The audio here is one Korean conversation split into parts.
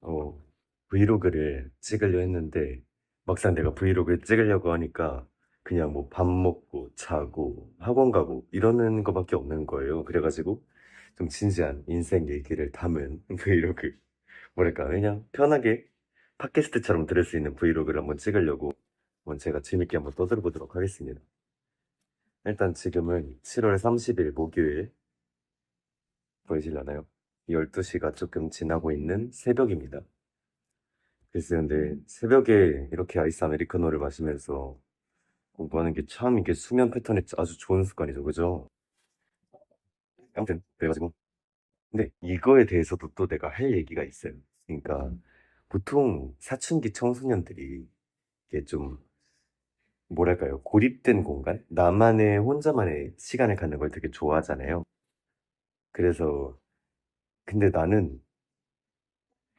어, 브이로그를 찍으려 했는데 막상 내가 브이로그를 찍으려고 하니까 그냥 뭐 밥 먹고 자고 학원 가고 이러는 거밖에 없는 거예요. 그래가지고 좀 진지한 인생 얘기를 담은 브이로그. 뭐랄까, 그냥 편하게 팟캐스트처럼 들을 수 있는 브이로그를 한번 찍으려고 한번 제가 재밌게 한번 떠들어보도록 하겠습니다. 일단 지금은 7월 30일 목요일 보이실려나요? 12시가 조금 지나고 있는 새벽입니다. 글쎄, 근데 새벽에 이렇게 아이스 아메리카노를 마시면서 공부하는 게 참 이게 수면 패턴에 아주 좋은 습관이죠. 그죠? 아무튼, 그래가지고. 근데 이거에 대해서도 또 내가 할 얘기가 있어요. 그러니까 보통 사춘기 청소년들이 이게 좀 뭐랄까요? 고립된 공간? 나만의 혼자만의 시간을 갖는 걸 되게 좋아하잖아요. 그래서 근데 나는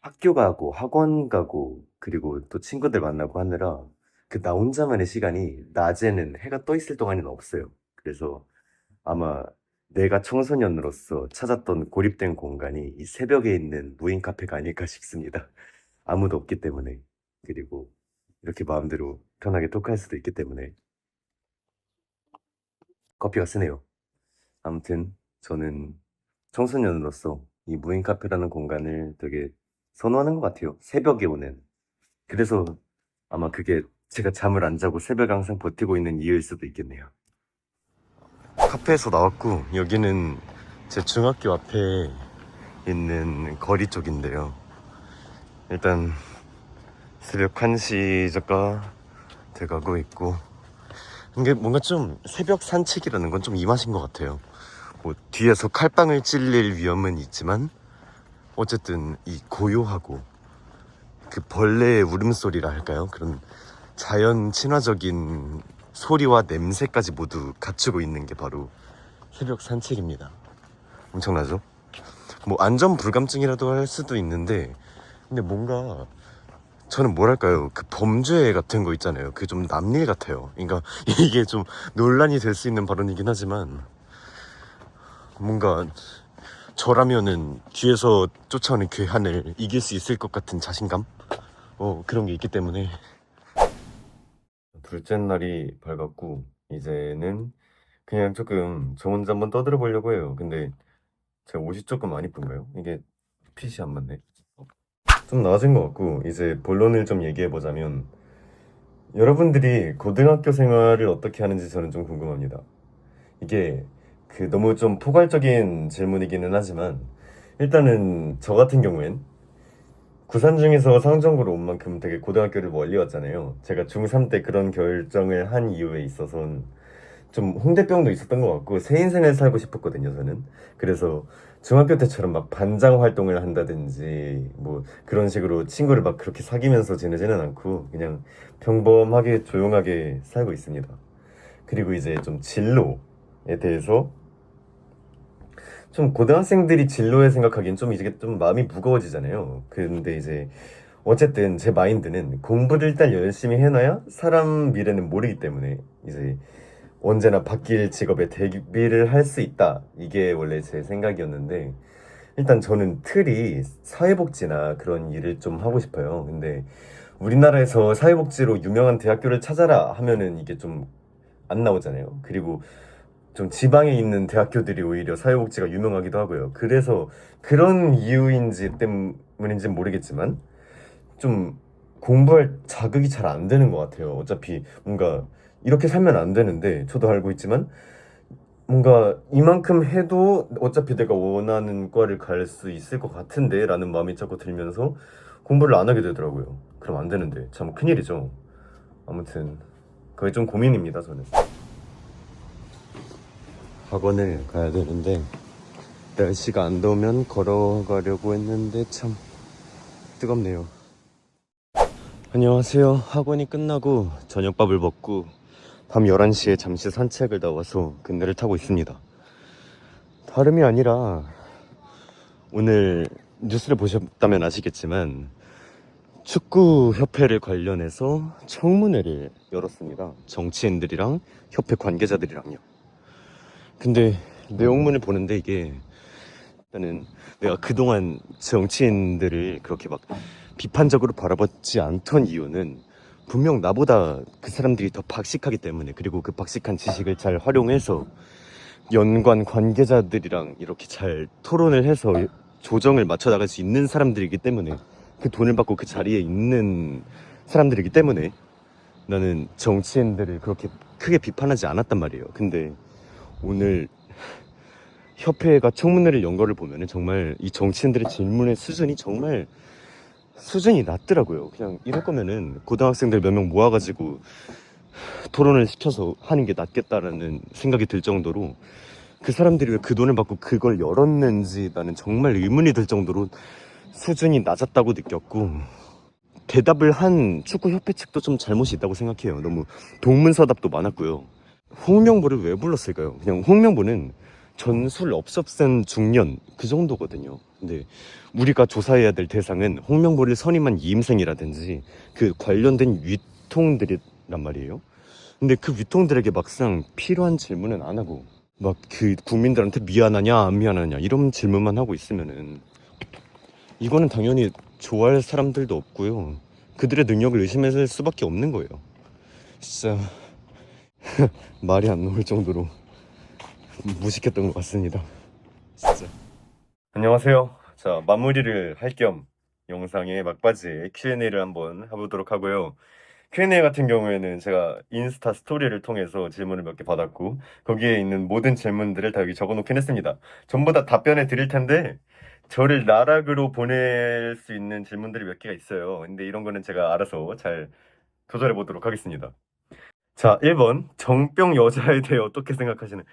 학교 가고 학원 가고 그리고 또 친구들 만나고 하느라 그 나 혼자만의 시간이 낮에는 해가 떠 있을 동안에는 없어요. 그래서 아마 내가 청소년으로서 찾았던 고립된 공간이 이 새벽에 있는 무인 카페가 아닐까 싶습니다. 아무도 없기 때문에. 그리고 이렇게 마음대로 편하게 토크할 수도 있기 때문에 커피가 쓰네요. 아무튼 저는 청소년으로서 이 무인 카페라는 공간을 되게 선호하는 것 같아요. 새벽에 오는. 그래서 아마 그게 제가 잠을 안 자고 새벽에 항상 버티고 있는 이유일 수도 있겠네요. 카페에서 나왔고 여기는 제 중학교 앞에 있는 거리 쪽인데요. 일단 새벽 1시가 돼가고 있고 이게 뭔가 좀 새벽 산책이라는 건 좀 이 맛인 것 같아요. 뭐 뒤에서 칼빵을 찔릴 위험은 있지만 어쨌든 이 고요하고 그 벌레의 울음소리라 할까요? 그런 자연 친화적인 소리와 냄새까지 모두 갖추고 있는 게 바로 새벽 산책입니다. 엄청나죠? 뭐 안전 불감증이라도 할 수도 있는데 근데 뭔가 저는 뭐랄까요 그 범죄 같은 거 있잖아요. 그게 좀 남일 같아요. 그러니까 이게 좀 논란이 될 수 있는 발언이긴 하지만 뭔가 저라면은 뒤에서 쫓아오는 괴한을 이길 수 있을 것 같은 자신감? 그런 게 있기 때문에 둘째 날이 밝았고 이제는 그냥 조금 저 혼자 한번 떠들어 보려고 해요. 근데 제가 옷이 조금 안 이쁜가요? 이게 핏이 안 맞네. 좀 나아진 것 같고 이제 본론을 좀 얘기해 보자면 여러분들이 고등학교 생활을 어떻게 하는지 저는 좀 궁금합니다. 이게 그 너무 좀 포괄적인 질문이기는 하지만 일단은 저 같은 경우엔 구산 중에서 상정고로 온 만큼 되게 고등학교를 멀리 왔잖아요. 제가 중3 때 그런 결정을 한 이유에 있어서는 좀 홍대병도 있었던 것 같고 새 인생을 살고 싶었거든요, 저는. 그래서 중학교 때처럼 막 반장 활동을 한다든지 뭐 그런 식으로 친구를 막 그렇게 사귀면서 지내지는 않고 그냥 평범하게 조용하게 살고 있습니다. 그리고 이제 좀 진로에 대해서 좀 고등학생들이 진로에 생각하기엔 좀 이제 좀 마음이 무거워지잖아요. 근데 이제 어쨌든 제 마인드는 공부를 일단 열심히 해놔야 사람 미래는 모르기 때문에 이제 언제나 바뀔 직업에 대비를 할 수 있다. 이게 원래 제 생각이었는데 일단 저는 틀이 사회복지나 그런 일을 좀 하고 싶어요. 근데 우리나라에서 사회복지로 유명한 대학교를 찾아라 하면은 이게 좀 안 나오잖아요. 그리고 좀 지방에 있는 대학교들이 오히려 사회복지가 유명하기도 하고요. 그래서 그런 이유인지 때문인지 모르겠지만 좀 공부할 자극이 잘 안 되는 것 같아요. 어차피 뭔가 이렇게 살면 안 되는데 저도 알고 있지만 뭔가 이만큼 해도 어차피 내가 원하는 과를 갈 수 있을 것 같은데 라는 마음이 자꾸 들면서 공부를 안 하게 되더라고요. 그럼 안 되는데 참 큰일이죠. 아무튼 그게 좀 고민입니다, 저는. 학원을 가야 되는데 날씨가 안 더우면 걸어가려고 했는데 참 뜨겁네요. 안녕하세요. 학원이 끝나고 저녁밥을 먹고 밤 11시에 잠시 산책을 나와서 그네를 타고 있습니다. 다름이 아니라 오늘 뉴스를 보셨다면 아시겠지만 축구협회를 관련해서 청문회를 열었습니다. 정치인들이랑 협회 관계자들이랑요. 근데 내용문을 보는데 이게 일단은 내가 그동안 정치인들을 그렇게 막 비판적으로 바라봤지 않던 이유는 분명 나보다 그 사람들이 더 박식하기 때문에, 그리고 그 박식한 지식을 잘 활용해서 연관 관계자들이랑 이렇게 잘 토론을 해서 조정을 맞춰 나갈 수 있는 사람들이기 때문에, 그 돈을 받고 그 자리에 있는 사람들이기 때문에 나는 정치인들을 그렇게 크게 비판하지 않았단 말이에요. 근데 오늘 협회가 청문회를 연 거를 보면은 정말 이 정치인들의 질문의 수준이 정말 수준이 낮더라고요. 그냥 이럴 거면은 고등학생들 몇 명 모아가지고 토론을 시켜서 하는 게 낫겠다라는 생각이 들 정도로, 그 사람들이 왜 그 돈을 받고 그걸 열었는지 나는 정말 의문이 들 정도로 수준이 낮았다고 느꼈고, 대답을 한 축구협회 측도 좀 잘못이 있다고 생각해요. 너무 동문서답도 많았고요. 홍명보를 왜 불렀을까요? 그냥 홍명보는 전술 업섭센 중년 그 정도거든요. 근데 우리가 조사해야 될 대상은 홍명보를 선임한 이임생이라든지 그 관련된 위통들이란 말이에요. 근데 그 위통들에게 막상 필요한 질문은 안 하고 막 그 국민들한테 미안하냐 안 미안하냐 이런 질문만 하고 있으면은, 이거는 당연히 좋아할 사람들도 없고요. 그들의 능력을 의심할 수밖에 없는 거예요. 진짜 말이 안 나올 정도로 무식했던 것 같습니다. 진짜. 안녕하세요. 자, 마무리를 할 겸 영상의 막바지에 Q&A를 한번 해보도록 하고요. Q&A 같은 경우에는 제가 인스타 스토리를 통해서 질문을 몇 개 받았고, 거기에 있는 모든 질문들을 다 여기 적어놓긴 했습니다. 전부 다 답변해 드릴 텐데 저를 나락으로 보낼 수 있는 질문들이 몇 개가 있어요. 근데 이런 거는 제가 알아서 잘 조절해 보도록 하겠습니다. 자, 1번 정병 여자에 대해 어떻게 생각하시는?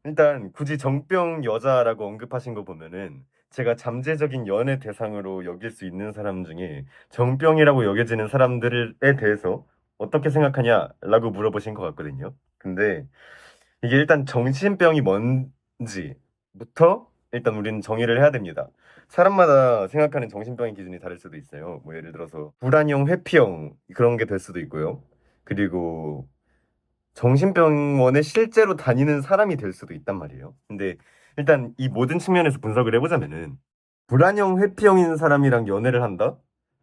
일단 굳이 정병 여자라고 언급하신 거 보면은 제가 잠재적인 연애 대상으로 여길 수 있는 사람 중에 정병이라고 여겨지는 사람들에 대해서 어떻게 생각하냐라고 물어보신 것 같거든요. 근데 이게 일단 정신병이 뭔지부터 일단 우리는 정의를 해야 됩니다. 사람마다 생각하는 정신병의 기준이 다를 수도 있어요. 뭐 예를 들어서 불안형, 회피형 그런 게 될 수도 있고요. 그리고 정신병원에 실제로 다니는 사람이 될 수도 있단 말이에요. 근데 일단 이 모든 측면에서 분석을 해보자면은 불안형 회피형인 사람이랑 연애를 한다?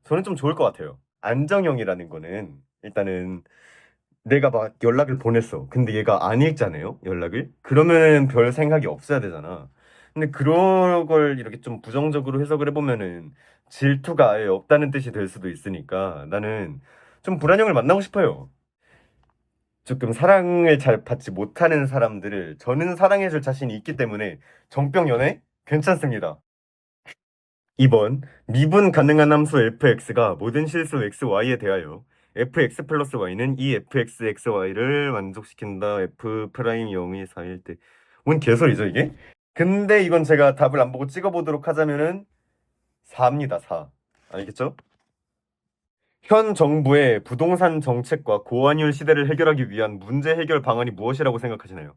저는 좀 좋을 것 같아요. 안정형이라는 거는 일단은 내가 막 연락을 보냈어. 근데 얘가 안 읽잖아요, 연락을. 그러면 별 생각이 없어야 되잖아. 근데 그런 걸 이렇게 좀 부정적으로 해석을 해보면은 질투가 아예 없다는 뜻이 될 수도 있으니까 나는 좀 불안형을 만나고 싶어요. 조금 사랑을 잘 받지 못하는 사람들을 저는 사랑해줄 자신이 있기 때문에 정병 연애 괜찮습니다. 2번 미분 가능한 함수 fx가 모든 실수 xy에 대하여 fx 플러스 y는 이 fxxy를 만족시킨다. f 프라임 0이 4일 때. 뭔 개소리죠 이게? 근데 이건 제가 답을 안 보고 찍어보도록 하자면은 4입니다. 4. 알겠죠? 현 정부의 부동산 정책과 고환율 시대를 해결하기 위한 문제 해결 방안이 무엇이라고 생각하시나요?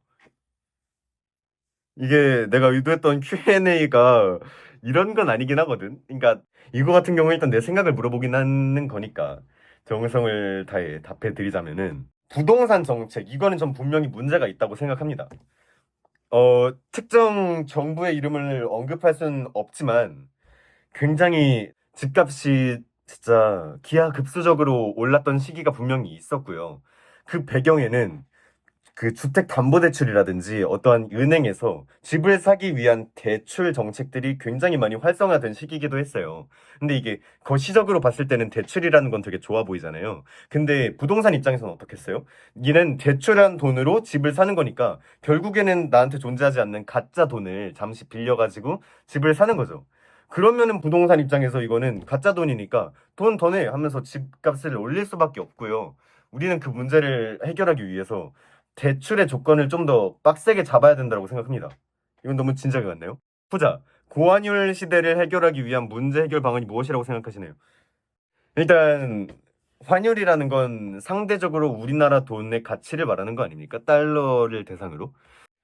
이게 내가 의도했던 Q&A가 이런 건 아니긴 하거든. 그러니까 이거 같은 경우 일단 내 생각을 물어보긴 하는 거니까 정성을 다해 답해 드리자면은 부동산 정책 이거는 전 분명히 문제가 있다고 생각합니다. 특정 정부의 이름을 언급할 수는 없지만 굉장히 집값이 진짜 기하급수적으로 올랐던 시기가 분명히 있었고요. 그 배경에는 그 주택담보대출이라든지 어떠한 은행에서 집을 사기 위한 대출 정책들이 굉장히 많이 활성화된 시기이기도 했어요. 근데 이게 거시적으로 봤을 때는 대출이라는 건 되게 좋아 보이잖아요. 근데 부동산 입장에서는 어떻겠어요? 얘는 대출한 돈으로 집을 사는 거니까 결국에는 나한테 존재하지 않는 가짜 돈을 잠시 빌려가지고 집을 사는 거죠. 그러면은 부동산 입장에서 이거는 가짜 돈이니까 돈 더 내 하면서 집값을 올릴 수밖에 없고요. 우리는 그 문제를 해결하기 위해서 대출의 조건을 좀 더 빡세게 잡아야 된다고 생각합니다. 이건 너무 진작에 같네요. 후자, 고환율 시대를 해결하기 위한 문제 해결 방안이 무엇이라고 생각하시나요? 일단 환율이라는 건 상대적으로 우리나라 돈의 가치를 말하는 거 아닙니까? 달러를 대상으로.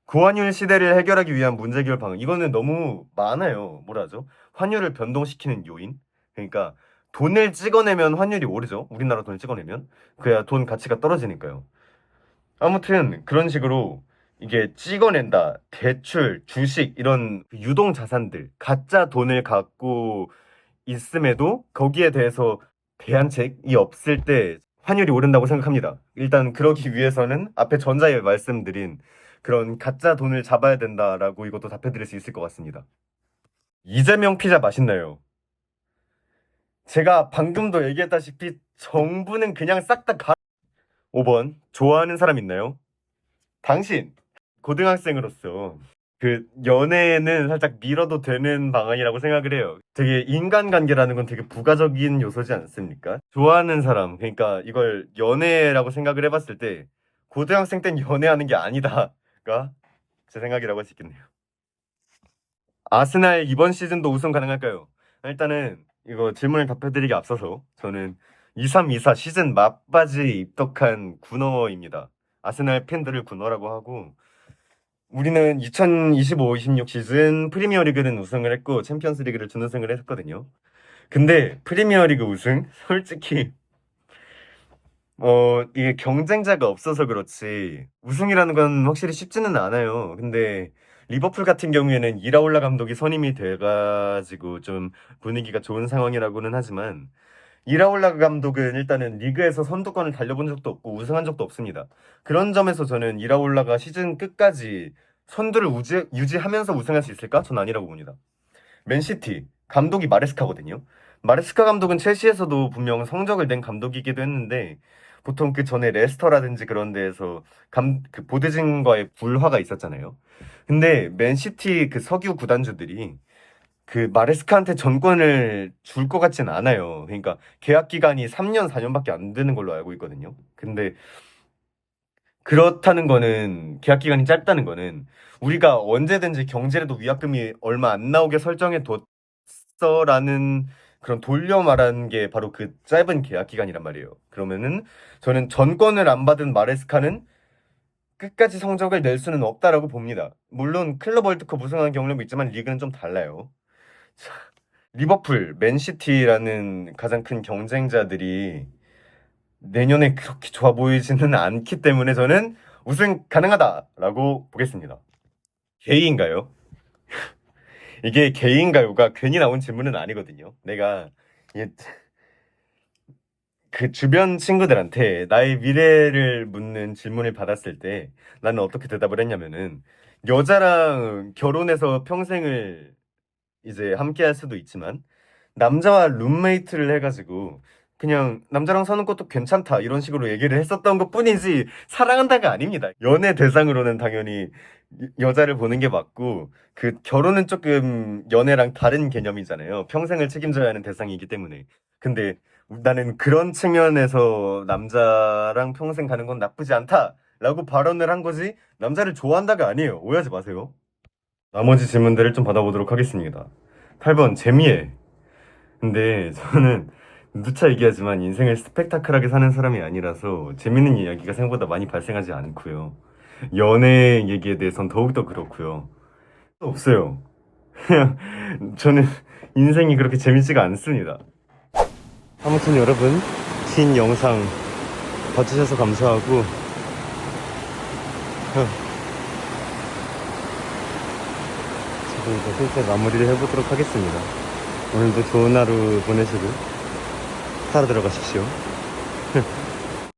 고환율 시대를 해결하기 위한 문제 해결 방안. 이거는 너무 많아요. 뭐라 하죠? 환율을 변동시키는 요인. 그러니까 돈을 찍어내면 환율이 오르죠. 우리나라 돈을 찍어내면. 그래야 돈 가치가 떨어지니까요. 아무튼 그런 식으로 이게 찍어낸다, 대출, 주식 이런 유동 자산들, 가짜 돈을 갖고 있음에도 거기에 대해서 대안책이 없을 때 환율이 오른다고 생각합니다. 일단 그러기 위해서는 앞에 전자에 말씀드린 그런 가짜 돈을 잡아야 된다라고 이것도 답해드릴 수 있을 것 같습니다. 이재명 피자 맛있나요? 제가 방금도 얘기했다시피 정부는 그냥 싹 다 5번 좋아하는 사람 있나요? 당신 고등학생으로서 그 연애는 살짝 미뤄도 되는 방안이라고 생각을 해요. 되게 인간관계라는 건 되게 부가적인 요소지 않습니까? 좋아하는 사람, 그러니까 이걸 연애라고 생각을 해봤을 때 고등학생 땐 연애하는 게 아니다가 제 생각이라고 할 수 있겠네요. 아스날 이번 시즌도 우승 가능할까요? 일단은 이거 질문을 답해드리기 앞서서 저는 23-24 시즌 막바지에 입덕한 군어입니다. 아스날 팬들을 군어라고 하고 우리는 2025-26 시즌 프리미어리그는 우승을 했고 챔피언스리그를 준우승을 했거든요. 근데 프리미어리그 우승 솔직히 이게 경쟁자가 없어서 그렇지 우승이라는 건 확실히 쉽지는 않아요. 근데 리버풀 같은 경우에는 이라올라 감독이 선임이 돼가지고 좀 분위기가 좋은 상황이라고는 하지만 이라올라 감독은 일단은 리그에서 선두권을 달려본 적도 없고 우승한 적도 없습니다. 그런 점에서 저는 이라올라가 시즌 끝까지 선두를 유지하면서 우승할 수 있을까? 전 아니라고 봅니다. 맨시티 감독이 마레스카거든요. 마레스카 감독은 첼시에서도 분명 성적을 낸 감독이기도 했는데 보통 그 전에 레스터라든지 그런 데에서 그 보드진과의 불화가 있었잖아요. 근데 맨시티 그 석유 구단주들이 그 마레스카한테 전권을 줄 것 같진 않아요. 그러니까 계약 기간이 3년, 4년밖에 안 되는 걸로 알고 있거든요. 근데 그렇다는 거는 계약 기간이 짧다는 거는 우리가 언제든지 경제에도 위약금이 얼마 안 나오게 설정해 뒀어라는 그런 돌려 말한 게 바로 그 짧은 계약 기간이란 말이에요. 그러면은 저는 전권을 안 받은 마레스카는 끝까지 성적을 낼 수는 없다라고 봅니다. 물론 클럽 월드컵 우승한 경험도 있지만 리그는 좀 달라요. 자, 리버풀, 맨시티라는 가장 큰 경쟁자들이 내년에 그렇게 좋아 보이지는 않기 때문에 저는 우승 가능하다라고 보겠습니다. 게이인가요? 이게 게이인가요가 괜히 나온 질문은 아니거든요. 내가 그 주변 친구들한테 나의 미래를 묻는 질문을 받았을 때 나는 어떻게 대답을 했냐면은 여자랑 결혼해서 평생을 이제 함께 할 수도 있지만 남자와 룸메이트를 해가지고 그냥 남자랑 사는 것도 괜찮다 이런 식으로 얘기를 했었던 것 뿐이지 사랑한다가 아닙니다. 연애 대상으로는 당연히 여자를 보는 게 맞고 그 결혼은 조금 연애랑 다른 개념이잖아요. 평생을 책임져야 하는 대상이기 때문에. 근데 나는 그런 측면에서 남자랑 평생 가는 건 나쁘지 않다라고 발언을 한 거지 남자를 좋아한다가 아니에요. 오해하지 마세요. 나머지 질문들을 좀 받아보도록 하겠습니다. 8번 재미에 근데 저는 누차 얘기하지만 인생을 스펙타클하게 사는 사람이 아니라서 재밌는 이야기가 생각보다 많이 발생하지 않고요. 연애 얘기에 대해선 더욱더 그렇고요. 없어요. 그냥 저는 인생이 그렇게 재밌지가 않습니다. 아무튼 여러분 긴 영상 봐주셔서 감사하고 저도 이제 슬슬 마무리를 해보도록 하겠습니다. 오늘도 좋은 하루 보내시고 살아 들어가십시오.